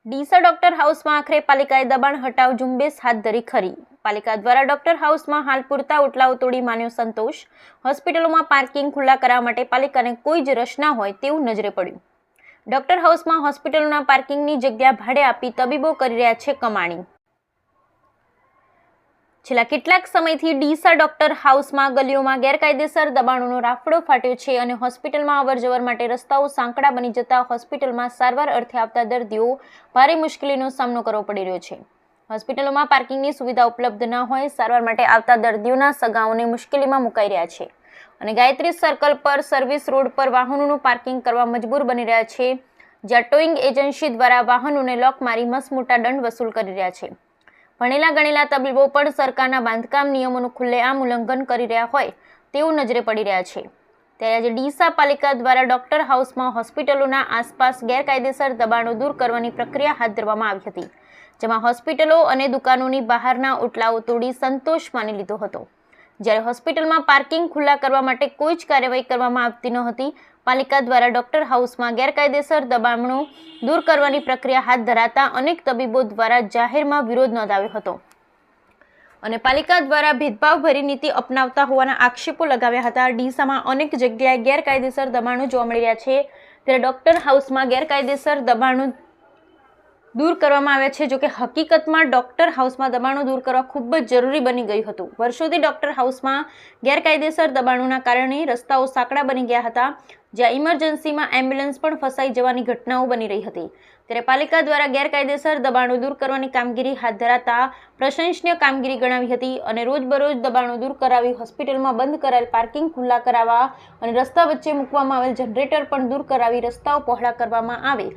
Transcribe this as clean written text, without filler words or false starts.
Deesa doctor હાઉસમાં આખરે પાલિકાએ દબાણ હટાવ ઝુંબેશ હાથ ધરી ખરી। પાલિકા દ્વારા ડોક્ટર હાઉસમાં હાલ પૂરતા ઓટલાઓ તોડી માન્યો સંતોષ। હોસ્પિટલોમાં પાર્કિંગ ખુલ્લા કરવા માટે પાલિકાને કોઈ જ રસ ના હોય તેવું નજરે પડ્યું। ડોક્ટર હાઉસમાં હોસ્પિટલોના પાર્કિંગની જગ્યા ભાડે આપી તબીબો કરી રહ્યા છે કમાણી। છેલ્લા કેટલાક સમયથી ડીસા ડોક્ટર હાઉસમાં ગલીઓમાં ગેરકાયદેસર દબાણોનો રાફડો ફાટ્યો છે અને હોસ્પિટલમાં અવરજવર માટે રસ્તાઓ સાંકડા બની જતા હોસ્પિટલમાં સારવાર અર્થે આવતા દર્દીઓ ભારે મુશ્કેલીનો સામનો કરવો પડી રહ્યો છે। હોસ્પિટલોમાં પાર્કિંગની સુવિધા ઉપલબ્ધ ન હોય સારવાર માટે આવતા દર્દીઓના સગાઓને મુશ્કેલીમાં મુકાઈ રહ્યા છે અને ગાયત્રી સર્કલ પર સર્વિસ રોડ પર વાહનોનું પાર્કિંગ કરવા મજબૂર બની રહ્યા છે, જ્યાં ટોઈંગ એજન્સી દ્વારા વાહનોને લોક મારી મસમોટા દંડ વસૂલ કરી રહ્યા છે। ભણેલા ગણેલા તબીબો પણ સરકારના બાંધકામ નિયમોનું ખુલ્લેઆમ ઉલ્લંઘન કરી રહ્યા હોય તેવું નજરે પડી રહ્યા છે। ત્યારે આજે ડીસા પાલિકા દ્વારા ડોક્ટર હાઉસમાં હોસ્પિટલોના આસપાસ ગેરકાયદેસર દબાણો દૂર કરવાની પ્રક્રિયા હાથ ધરવામાં આવી હતી, જેમાં હોસ્પિટલો અને દુકાનોની બહારના ઓટલાઓ તોડી સંતોષ માની લીધો હતો। જ્યારે હોસ્પિટલમાં પાર્કિંગ ખુલ્લા કરવા માટે કોઈ જ કાર્યવાહી કરવામાં આવતી ન હતી। પાલિકા દ્વારા ડોક્ટર હાઉસમાં ગેરકાયદેસર દબાણો દૂર કરવાની પ્રક્રિયા હાથ ધરાતા અનેક તબીબો દ્વારા જાહેરમાં વિરોધ નોંધાવ્યો હતો અને પાલિકા દ્વારા ભેદભાવભરી નીતિ અપનાવતા હોવાના આક્ષેપો લગાવ્યા હતા। ડીસામાં અનેક જગ્યાએ ગેરકાયદેસર દબાણો જોવા મળી રહ્યા છે, ત્યારે ડોક્ટર હાઉસમાં ગેરકાયદેસર દબાણો દૂર કરવામાં આવ્યા છે। જોકે હકીકતમાં ડોક્ટર હાઉસમાં દબાણો દૂર કરવા ખૂબ જ જરૂરી બની ગયું હતું। વર્ષોથી ડોક્ટર હાઉસમાં ગેરકાયદેસર દબાણોના કારણે રસ્તાઓ સાંકડા બની ગયા હતા, જ્યાં ઇમરજન્સીમાં એમ્બ્યુલન્સ પણ ફસાઈ જવાની ઘટનાઓ બની રહી હતી। ત્યારે પાલિકા દ્વારા ગેરકાયદેસર દબાણો દૂર કરવાની કામગીરી હાથ ધરાતા પ્રશંસનીય કામગીરી ગણાવી હતી અને રોજબરોજ દબાણો દૂર કરાવી હોસ્પિટલમાં બંધ કરાયેલ પાર્કિંગ ખુલ્લા કરાવવા અને રસ્તા વચ્ચે મૂકવામાં આવેલ જનરેટર પણ દૂર કરાવી રસ્તાઓ પહોળા કરવામાં આવે